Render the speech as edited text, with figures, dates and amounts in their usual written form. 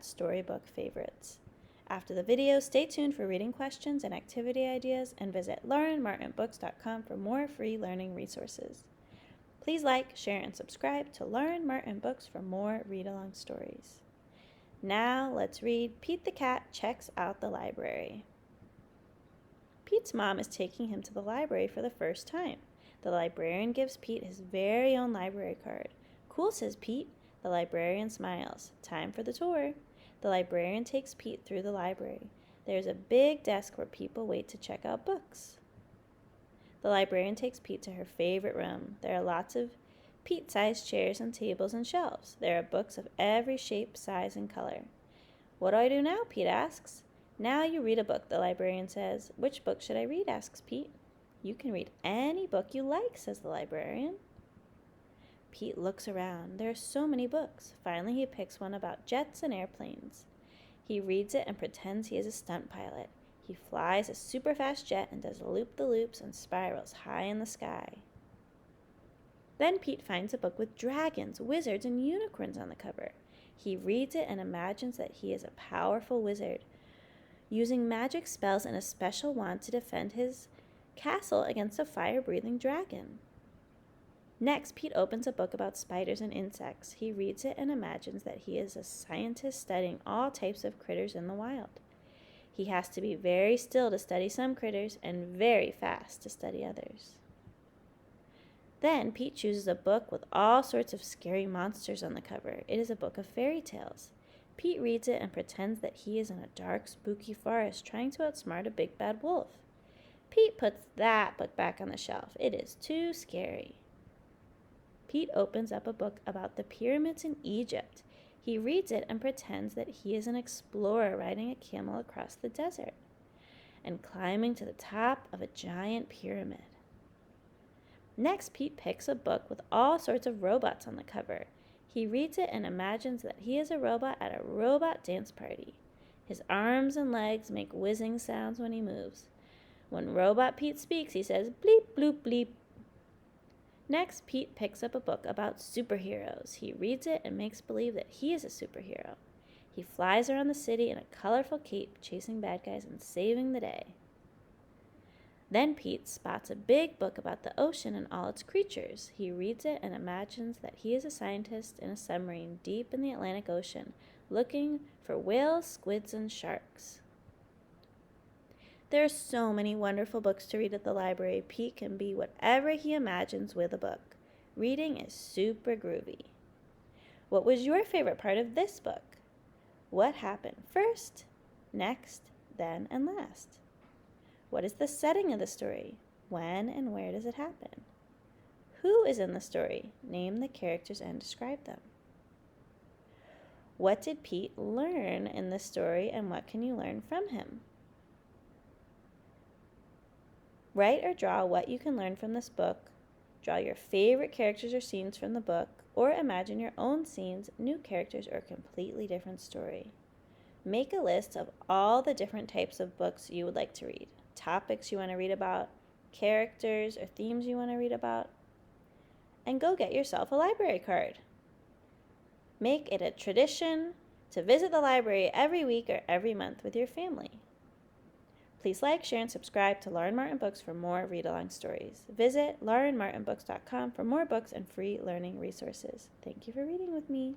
Storybook Favorites. After the video, stay tuned for reading questions and activity ideas, and visit laurenmartinbooks.com for more free learning resources. Please like, share, and subscribe to Lauren Martin Books for more read-along stories. Now let's read Pete the Cat Checks Out the Library. Pete's mom is taking him to the library for the first time. The librarian gives Pete his very own library card. "Cool," says Pete. The librarian smiles. "Time for the tour." The librarian takes Pete through the library. There's a big desk where people wait to check out books. The librarian takes Pete to her favorite room. There are lots of Pete-sized chairs and tables and shelves. There are books of every shape, size, and color. "What do I do now?" Pete asks. "Now you read a book," the librarian says. "Which book should I read?" asks Pete. "You can read any book you like," says the librarian. Pete looks around. There are so many books. Finally, he picks one about jets and airplanes. He reads it and pretends he is a stunt pilot. He flies a super fast jet and does loop-the-loops and spirals high in the sky. Then Pete finds a book with dragons, wizards, and unicorns on the cover. He reads it and imagines that he is a powerful wizard, using magic spells and a special wand to defend his castle against a fire-breathing dragon. Next, Pete opens a book about spiders and insects. He reads it and imagines that he is a scientist studying all types of critters in the wild. He has to be very still to study some critters and very fast to study others. Then Pete chooses a book with all sorts of scary monsters on the cover. It is a book of fairy tales. Pete reads it and pretends that he is in a dark, spooky forest trying to outsmart a big bad wolf. Pete puts that book back on the shelf. It is too scary. Pete opens up a book about the pyramids in Egypt. He reads it and pretends that he is an explorer riding a camel across the desert and climbing to the top of a giant pyramid. Next, Pete picks a book with all sorts of robots on the cover. He reads it and imagines that he is a robot at a robot dance party. His arms and legs make whizzing sounds when he moves. When Robot Pete speaks, he says bleep, bloop, bleep. Next, Pete picks up a book about superheroes. He reads it and makes believe that he is a superhero. He flies around the city in a colorful cape, chasing bad guys and saving the day. Then Pete spots a big book about the ocean and all its creatures. He reads it and imagines that he is a scientist in a submarine deep in the Atlantic Ocean, looking for whales, squids, and sharks. There are so many wonderful books to read at the library. Pete can be whatever he imagines with a book. Reading is super groovy. What was your favorite part of this book? What happened first, next, then, and last? What is the setting of the story? When and where does it happen? Who is in the story? Name the characters and describe them. What did Pete learn in the story, and what can you learn from him? Write or draw what you can learn from this book. Draw your favorite characters or scenes from the book, or imagine your own scenes, new characters, or a completely different story. Make a list of all the different types of books you would like to read, topics you want to read about, characters or themes you want to read about, and go get yourself a library card. Make it a tradition to visit the library every week or every month with your family. Please like, share, and subscribe to Lauren Martin Books for more read-along stories. Visit laurenmartinbooks.com for more books and free learning resources. Thank you for reading with me.